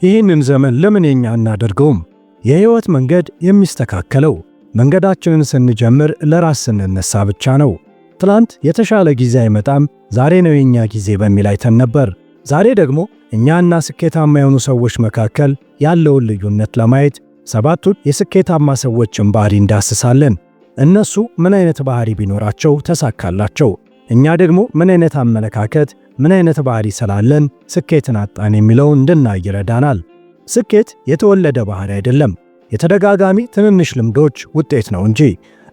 ይህንን ዘመን ለምን የኛ እናደርገውም? የህይወት መንገድ የሚስተካከለው መንገዳችንን ስንጀምር ለራስ ስንነሳ ብቻ ነው። ትላንት የተሻለ ጊዜ አይመጣም፣ ዛሬ ነው የኛ ጊዜ በሚል አይተን ነበር። ዛሬ ደግሞ እኛና ስኬታማ የሆኑ ሰዎች መካከል ያለውን ልዩነት ለማየት ሰባቱን የስኬታማ ሰዎችን ባህሪ እንዳስሳለን። እነሱ ምን አይነት ባህሪ ቢኖራቸው ተሳካላቸው? እኛ ደግሞ ምን አይነት አመለካከት፣ ምን አይነት ባህሪ ስላለን ስኬትን አጣን የሚለውን እንድናይ ይረዳናል። ስኬት የተወለደ ባህሪ አይደለም፣ የተደጋጋሚ ትንንሽ ልምዶች ውጤት ነው እንጂ።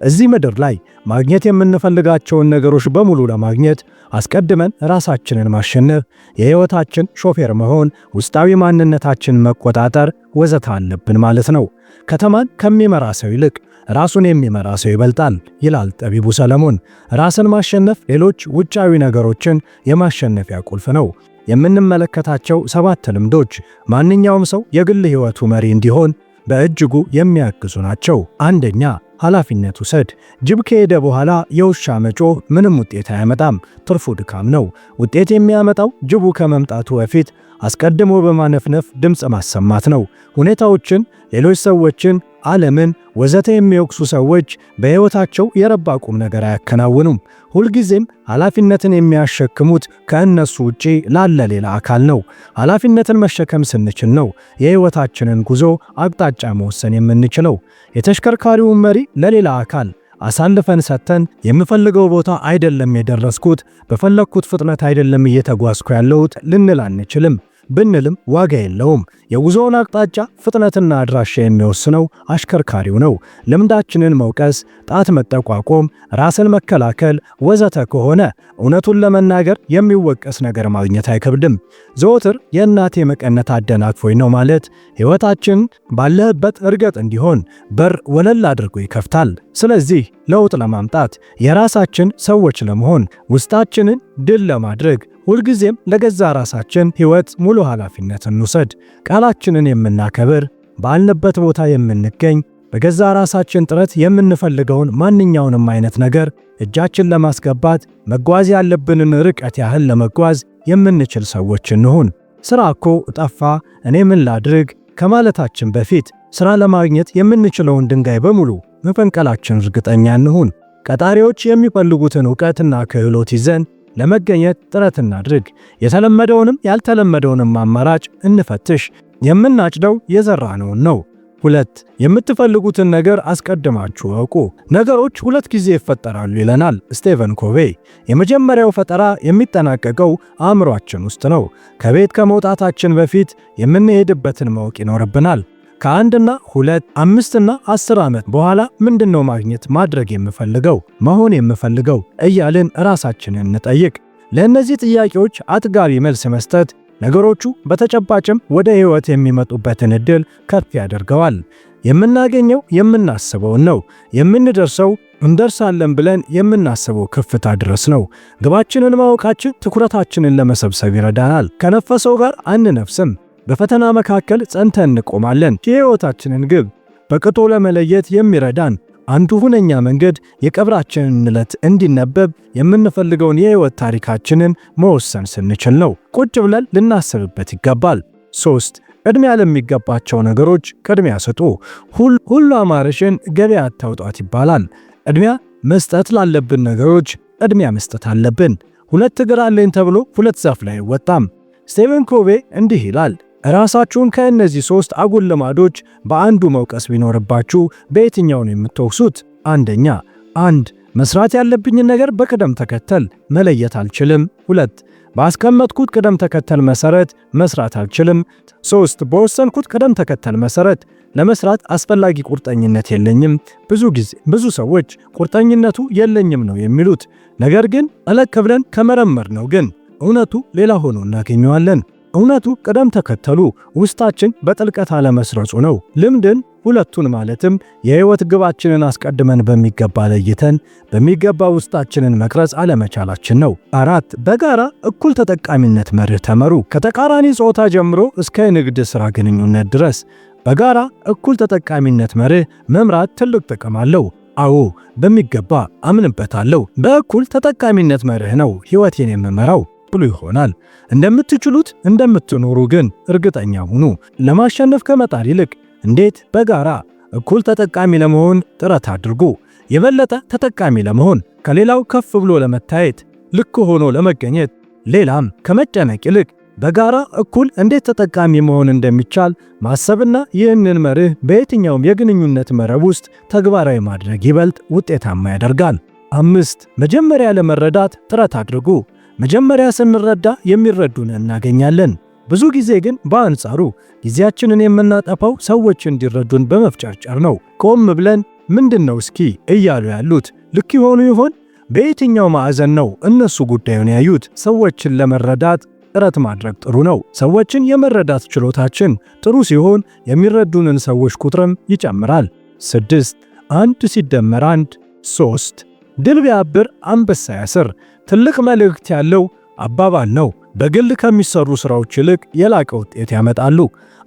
እዚህ ምድር ላይ ማግኘት የምንፈልጋቸውን ነገሮች በሙሉ ለማግኘት አስቀድመን ራሳችንን ማሸነፍ፣ የህይወታችን ሾፌር መሆን፣ ውስጣዊ ማንነታችንን መቆጣጠር ወዘተ አለብን ማለት ነው። ከተማን ከሚመራ ሰው ይልቅ ራሱን የሚመራ ሰው ይበልጣል ይላል ጠቢቡ ሰለሞን። ራስን ማሸነፍ ሌሎች ውጫዊ ነገሮችን የማሸነፊያ ቁልፍ ነው። የምንመለከታቸው 7 ልምዶች ማንኛውም ሰው የግል ህይወቱ መሪ እንዲሆን በእጅጉ የሚያግዙ ናቸው። አንደኛ፣ ኃላፊነት ውሰድ። ጅብ ከሄደ በኋላ የውሻ መጮህ ምንም ውጤት አያመጣም፣ ትርፉ ድካም ነው። ውጤት የሚያመጣው ጅቡ ከመምጣቱ በፊት አስቀድሞ በማነፍነፍ ድምፅ ማሰማት ነው። ሁኔታዎችን፣ ሌሎች ሰዎችን፣ ዓለምን ወዘተ የሚወቅሱ ሰዎች በሕይወታቸው የረባ ቁም ነገር አያከናውኑም። ሁልጊዜም ኃላፊነትን የሚያሸክሙት ከእነሱ ውጪ ላለ ሌላ አካል ነው። ኃላፊነትን መሸከም ስንችል ነው የሕይወታችንን ጉዞ አቅጣጫ መወሰን የምንችለው። የተሽከርካሪውን መሪ ለሌላ አካል አሳልፈን ሰጥተን የምፈልገው ቦታ አይደለም የደረስኩት፣ በፈለግኩት ፍጥነት አይደለም እየተጓዝኩ ያለሁት ልንል አንችልም። ብንልም ዋጋ የለውም። የጉዞውን አቅጣጫ ፍጥነትና አድራሻ የሚወስነው አሽከርካሪው ነው። ልምዳችንን መውቀስ፣ ጣት መጠቋቆም፣ ራስን መከላከል ወዘተ ከሆነ እውነቱን ለመናገር የሚወቀስ ነገር ማግኘት አይከብድም። ዘወትር የእናቴ መቀነት አደናቅፎኝ ነው ማለት ሕይወታችን ባለህበት እርገጥ እንዲሆን በር ወለል አድርጎ ይከፍታል። ስለዚህ ለውጥ ለማምጣት የራሳችን ሰዎች ለመሆን ውስጣችንን ድል ለማድረግ ሁልጊዜም ለገዛ ራሳችን ሕይወት ሙሉ ኃላፊነት እንውሰድ። ቃላችንን የምናከብር፣ ባልንበት ቦታ የምንገኝ፣ በገዛ ራሳችን ጥረት የምንፈልገውን ማንኛውንም አይነት ነገር እጃችን ለማስገባት መጓዝ ያለብንን ርቀት ያህል ለመጓዝ የምንችል ሰዎች እንሁን። ሥራ እኮ ጠፋ፣ እኔ ምን ላድርግ ከማለታችን በፊት ሥራ ለማግኘት የምንችለውን ድንጋይ በሙሉ መፈንቀላችን እርግጠኛ እንሁን። ቀጣሪዎች የሚፈልጉትን ዕውቀትና ክህሎት ይዘን ለመገኘት ጥረት እናድርግ። የተለመደውንም ያልተለመደውንም አማራጭ እንፈትሽ። የምናጭደው የዘራነውን ነው። 2. የምትፈልጉትን ነገር አስቀድማችሁ እወቁ። ነገሮች 2 ጊዜ ይፈጠራሉ ይለናል ስቴቨን ኮቬይ። የመጀመሪያው ፈጠራ የሚጠናቀቀው አእምሯችን ውስጥ ነው። ከቤት ከመውጣታችን በፊት የምንሄድበትን ማወቅ ይኖርብናል። ከ1 2 5 እና 10 ዓመት በኋላ ምንድነው ማግኘት ማድረግ የምፈልገው መሆን የምፈልገው እያልን ራሳችንን እንጠይቅ። ለእነዚህ ጥያቄዎች አጥጋቢ መልስ መስጠት ነገሮቹ በተጨባጭም ወደ ሕይወት የሚመጡበትን ዕድል ከፍ ያደርገዋል። የምናገኘው የምናስበውን ነው። የምንደርሰው እንደርሳለን ብለን የምናስበው ከፍታ ድረስ ነው። ግባችንን ማወቃችን ትኩረታችንን ለመሰብሰብ ይረዳናል። ከነፈሰው ጋር አንነፍስም። በፈተና መካከል ጸንተን እንቆማለን። የሕይወታችንን ግብ በቅጡ ለመለየት የሚረዳን አንዱ ሁነኛ መንገድ የቀብራችንን ዕለት እንዲነበብ የምንፈልገውን የሕይወት ታሪካችንን መወሰን ስንችል ነው። ቁጭ ብለን ልናስብበት ይገባል። 3. ቅድሚያ ለሚገባቸው ነገሮች ቅድሚያ ስጡ። ሁሉ አማረሽን ገበያ አታውጧት ይባላል። ቅድሚያ መስጠት ላለብን ነገሮች ቅድሚያ መስጠት አለብን። 2 እግር አለኝ ተብሎ 2 ዛፍ ላይ አይወጣም። ስቴቨን ኮቬይ እንዲህ ይላል፣ ራሳችሁን ከእነዚህ 3 አጉል ልማዶች በአንዱ መውቀስ ቢኖርባችሁ በየትኛው ነው የምትወቅሱት? 1. መስራት ያለብኝን ነገር በቅደም ተከተል መለየት አልችልም። 2. ባስቀመጥኩት ቅደም ተከተል መሰረት መስራት አልችልም። 3. በወሰንኩት ቅደም ተከተል መሰረት ለመስራት አስፈላጊ ቁርጠኝነት የለኝም። ብዙ ሰዎች ቁርጠኝነቱ የለኝም ነው የሚሉት። ነገር ግን ጠለቅ ብለን ከመረመር ነው ግን እውነቱ ሌላ ሆኖ እናገኘዋለን። እውነቱ ቅደም ተከተሉ ውስጣችን በጥልቀት አለመስረጹ ነው። ልምድን ሁለቱን ማለትም የሕይወት ግባችንን አስቀድመን በሚገባ ለይተን በሚገባ ውስጣችንን መቅረጽ አለመቻላችን ነው። 4. በጋራ እኩል ተጠቃሚነት መርህ ተመሩ። ከተቃራኒ ጾታ ጀምሮ እስከ ንግድ ሥራ ግንኙነት ድረስ በጋራ እኩል ተጠቃሚነት መርህ መምራት ትልቅ ጥቅም አለው። አዎ በሚገባ አምንበታለሁ። በእኩል ተጠቃሚነት መርህ ነው ሕይወቴን የምመራው። ብሎ ይሆናል። እንደምትችሉት እንደምትኖሩ ግን እርግጠኛ ሁኑ። ለማሸነፍ ከመጣር ይልቅ እንዴት በጋራ እኩል ተጠቃሚ ለመሆን ጥረት አድርጉ። የበለጠ ተጠቃሚ ለመሆን ከሌላው ከፍ ብሎ ለመታየት ልክ ሆኖ ለመገኘት ሌላም ከመጨነቅ ይልቅ በጋራ እኩል እንዴት ተጠቃሚ መሆን እንደሚቻል ማሰብና ይህንን መርህ በየትኛውም የግንኙነት መረብ ውስጥ ተግባራዊ ማድረግ ይበልጥ ውጤታማ ያደርጋል። 5. መጀመሪያ ለመረዳት ጥረት አድርጉ። መጀመሪያ ስንረዳ የሚረዱን እናገኛለን። ብዙ ጊዜ ግን በአንጻሩ ጊዜያችንን የምናጠፋው ሰዎች እንዲረዱን በመፍጨርጨር ነው። ቆም ብለን ምንድነው እስኪ እያሉ ያሉት ልክ ይሆኑ ይሆን? በየትኛው ማዕዘን ነው እነሱ ጉዳዩን ያዩት? ሰዎችን ለመረዳት ጥረት ማድረግ ጥሩ ነው። ሰዎችን የመረዳት ችሎታችን ጥሩ ሲሆን የሚረዱንን ሰዎች ቁጥርም ይጨምራል። 6. 1 ሲደመር 1 3 ድል ቢያብር አንበሳ ያስር ትልቅ መልእክት ያለው አባባል ነው። በግል ከሚሰሩ ስራዎች ይልቅ የላቀ ውጤት ያመጣሉ።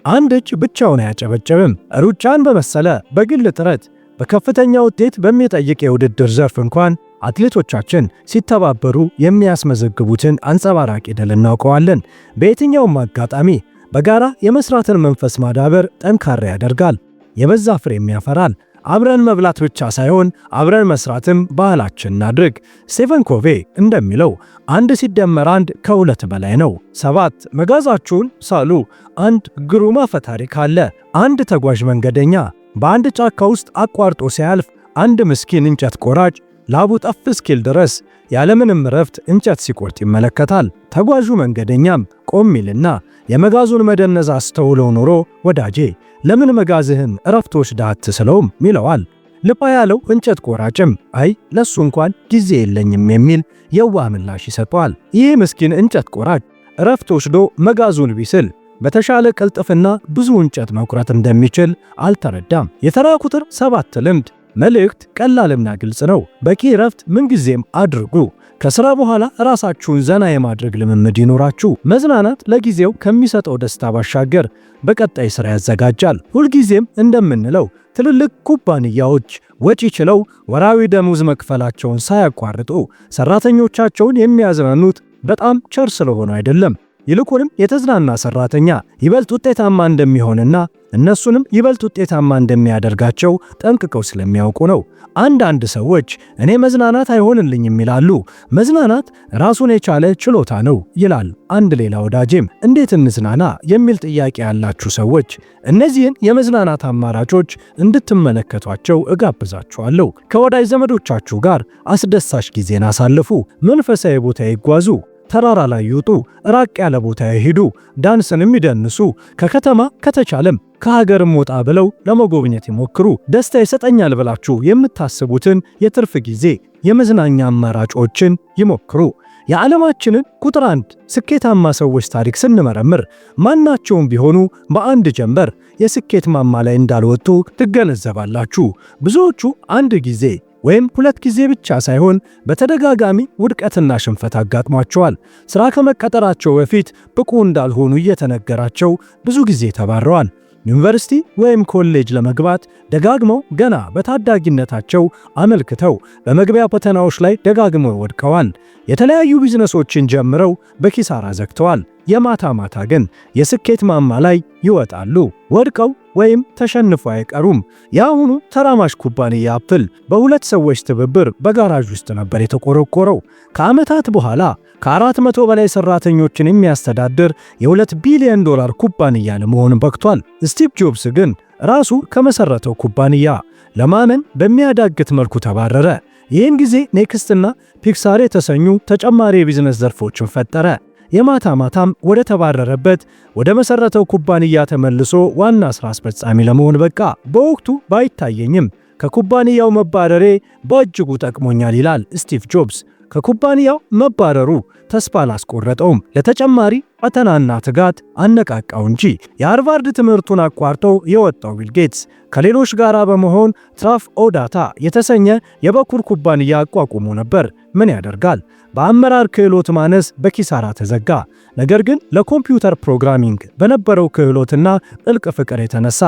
አንድ እጅ ብቻውን አያጨበጭብም። ሩጫን በመሰለ በግል ጥረት በከፍተኛ ውጤት በሚጠይቅ የውድድር ዘርፍ እንኳን አትሌቶቻችን ሲተባበሩ የሚያስመዘግቡትን አንጸባራቂ ድል እናውቀዋለን። በየትኛውም አጋጣሚ በጋራ የመስራትን መንፈስ ማዳበር ጠንካራ ያደርጋል፣ የበዛ ፍሬም ያፈራል። አብረን መብላት ብቻ ሳይሆን አብረን መስራትም ባህላችን እናድርግ። ስቴቨን ኮቬ እንደሚለው 1 ሲደመር 1 ከ2 በላይ ነው። 7 መጋዛችሁን ሳሉ። አንድ ግሩም አፈ ታሪክ አለ። አንድ ተጓዥ መንገደኛ በአንድ ጫካ ውስጥ አቋርጦ ሲያልፍ አንድ ምስኪን እንጨት ቆራጭ ላቡ ጠፍ እስኪል ድረስ ያለምንም ረፍት እንጨት ሲቆርጥ ይመለከታል። ተጓዡ መንገደኛም ቆም ይልና የመጋዙን መደነዝ አስተውለው ኖሮ ወዳጄ ለምን መጋዝህን እረፍት ወስደህ አትስለውም ይለዋል። ልባ ያለው እንጨት ቆራጭም አይ ለሱ እንኳን ጊዜ የለኝም የሚል የዋህ ምላሽ ይሰጠዋል። ይህ ምስኪን እንጨት ቆራጭ እረፍት ወስዶ መጋዙን ቢስል በተሻለ ቅልጥፍና ብዙ እንጨት መቁረጥ እንደሚችል አልተረዳም። የተራ ቁጥር 7 ልምድ መልእክት ቀላልና ግልጽ ነው። በቂ እረፍት ምንጊዜም አድርጉ። ከሥራ በኋላ ራሳችሁን ዘና የማድረግ ልምምድ ይኖራችሁ። መዝናናት ለጊዜው ከሚሰጠው ደስታ ባሻገር በቀጣይ ሥራ ያዘጋጃል። ሁልጊዜም እንደምንለው ትልልቅ ኩባንያዎች ወጪ ችለው ወራዊ ደሞዝ መክፈላቸውን ሳያቋርጡ ሰራተኞቻቸውን የሚያዝናኑት በጣም ቸር ስለሆነ አይደለም። ይልቁንም የተዝናና ሰራተኛ ይበልጥ ውጤታማ እንደሚሆንና እነሱንም ይበልጥ ውጤታማ እንደሚያደርጋቸው ጠንቅቀው ስለሚያውቁ ነው። አንዳንድ ሰዎች እኔ መዝናናት አይሆንልኝም ይላሉ። መዝናናት ራሱን የቻለ ችሎታ ነው ይላል አንድ ሌላ ወዳጄም። እንዴት እንዝናና የሚል ጥያቄ ያላችሁ ሰዎች እነዚህን የመዝናናት አማራጮች እንድትመለከቷቸው እጋብዛችኋለሁ። ከወዳጅ ዘመዶቻችሁ ጋር አስደሳች ጊዜን አሳልፉ። መንፈሳዊ ቦታ ይጓዙ። ተራራ ላይ ይውጡ። ራቅ ያለ ቦታ ይሄዱ። ዳንስንም ይደንሱ። ከከተማ ከተቻለም ከሀገርም ወጣ ብለው ለመጎብኘት ይሞክሩ። ደስታ ይሰጠኛል ብላችሁ የምታስቡትን የትርፍ ጊዜ የመዝናኛ አማራጮችን ይሞክሩ። የዓለማችንን ቁጥር 1 ስኬታማ ሰዎች ታሪክ ስንመረምር ማናቸውም ቢሆኑ በአንድ ጀንበር የስኬት ማማ ላይ እንዳልወጡ ትገነዘባላችሁ። ብዙዎቹ አንድ ጊዜ ወይም 2 ጊዜ ብቻ ሳይሆን በተደጋጋሚ ውድቀትና ሽንፈት አጋጥሟቸዋል። ሥራ ከመቀጠራቸው በፊት ብቁ እንዳልሆኑ እየተነገራቸው ብዙ ጊዜ ተባረዋል። ዩኒቨርሲቲ ወይም ኮሌጅ ለመግባት ደጋግመው ገና በታዳጊነታቸው አመልክተው በመግቢያ ፈተናዎች ላይ ደጋግመው ወድቀዋል። የተለያዩ ቢዝነሶችን ጀምረው በኪሳራ ዘግተዋል። የማታ ማታ ግን የስኬት ማማ ላይ ይወጣሉ። ወድቀው ወይም ተሸንፈው አይቀሩም። የአሁኑ ተራማጅ ኩባንያ አፕል በሁለት ሰዎች ትብብር በጋራዥ ውስጥ ነበር የተቆረቆረው። ከዓመታት በኋላ ከ400 በላይ ሰራተኞችን የሚያስተዳድር የ$2 ቢሊዮን ኩባንያ ለመሆን በቅቷል። ስቲቭ ጆብስ ግን ራሱ ከመሰረተው ኩባንያ ለማመን በሚያዳግት መልኩ ተባረረ። ይህን ጊዜ ኔክስትና ፒክሳር የተሰኙ ተጨማሪ የቢዝነስ ዘርፎችን ፈጠረ። የማታ ማታም ወደ ተባረረበት ወደ መሰረተው ኩባንያ ተመልሶ ዋና ስራ አስፈጻሚ ለመሆን በቃ። በወቅቱ ባይታየኝም ከኩባንያው መባረሬ በእጅጉ ጠቅሞኛል ይላል ስቲቭ ጆብስ። ከኩባንያው መባረሩ ተስፋ አላስቆረጠውም፣ ለተጨማሪ ፈተናና ትጋት አነቃቃው እንጂ። የሃርቫርድ ትምህርቱን አቋርጠው የወጣው ቢል ጌትስ ከሌሎች ጋር በመሆን ትራፍ ኦዳታ የተሰኘ የበኩር ኩባንያ አቋቁሞ ነበር። ምን ያደርጋል፣ በአመራር ክህሎት ማነስ በኪሳራ ተዘጋ። ነገር ግን ለኮምፒውተር ፕሮግራሚንግ በነበረው ክህሎትና ጥልቅ ፍቅር የተነሳ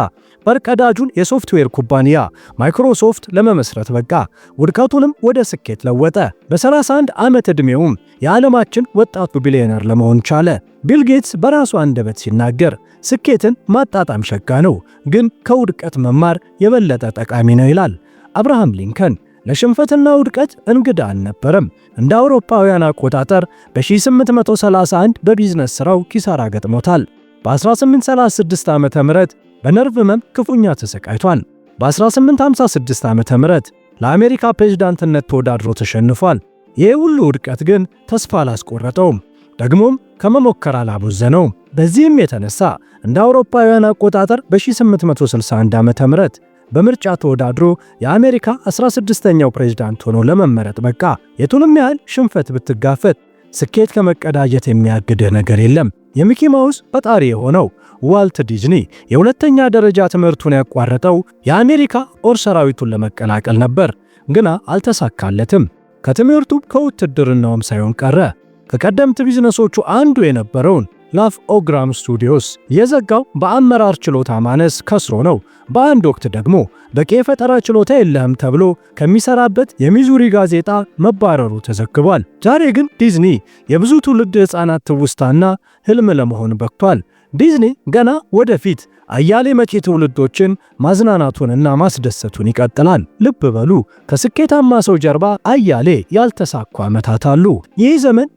ፈርቀዳጁን የሶፍትዌር ኩባንያ ማይክሮሶፍት ለመመስረት በቃ። ውድቀቱንም ወደ ስኬት ለወጠ። በ31 ዓመት ዕድሜውም የዓለማችን ወጣቱ ቢሊዮነር ለመሆን ቻለ። ቢል ጌትስ በራሱ አንደበት ሲናገር ስኬትን ማጣጣም ሸጋ ነው፣ ግን ከውድቀት መማር የበለጠ ጠቃሚ ነው ይላል። አብርሃም ሊንከን ለሽንፈትና ውድቀት እንግዳ አልነበረም። እንደ አውሮፓውያን አቆጣጠር በ1831 በቢዝነስ ሥራው ኪሳራ ገጥሞታል። በ1836 ዓመተ ምህረት በነርቭ ህመም ክፉኛ ተሰቃይቷል። በ1856 ዓመተ ምህረት ለአሜሪካ ፕሬዝዳንትነት ተወዳድሮ ተሸንፏል። ይህ ሁሉ ውድቀት ግን ተስፋ አላስቆረጠውም፣ ደግሞም ከመሞከር አላቦዘነውም። በዚህም የተነሳ እንደ አውሮፓውያን አቆጣጠር በ1861 ዓመተ ምህረት በምርጫ ተወዳድሮ የአሜሪካ 16ኛው ፕሬዝዳንት ሆኖ ለመመረጥ በቃ። የቱንም ያህል ሽንፈት ብትጋፈጥ ስኬት ከመቀዳጀት የሚያግድህ ነገር የለም። የሚኪ ማውስ ፈጣሪ የሆነው ዋልት ዲዝኒ የሁለተኛ ደረጃ ትምህርቱን ያቋረጠው የአሜሪካ ጦር ሰራዊቱን ለመቀላቀል ነበር፣ ግና አልተሳካለትም። ከትምህርቱ ከውትድርናውም ሳይሆን ቀረ። ከቀደምት ቢዝነሶቹ አንዱ የነበረውን ላፍ ኦግራም ስቱዲዮስ የዘጋው በአመራር ችሎታ ማነስ ከስሮ ነው። በአንድ ወቅት ደግሞ በቂ የፈጠራ ችሎታ የለህም ተብሎ ከሚሰራበት የሚዙሪ ጋዜጣ መባረሩ ተዘግቧል። ዛሬ ግን ዲዝኒ የብዙ ትውልድ ሕፃናት ትውስታና ህልም ለመሆን በቅቷል። ዲዝኒ ገና ወደፊት አያሌ መጪ ትውልዶችን ማዝናናቱንና ማስደሰቱን ይቀጥላል። ልብ በሉ፣ ከስኬታማ ሰው ጀርባ አያሌ ያልተሳኩ ዓመታት አሉ። ይህ ዘመን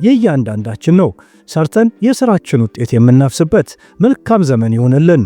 የእያንዳንዳችን ነው። ሰርተን የሥራችን ውጤት የምናፍስበት መልካም ዘመን ይሆንልን።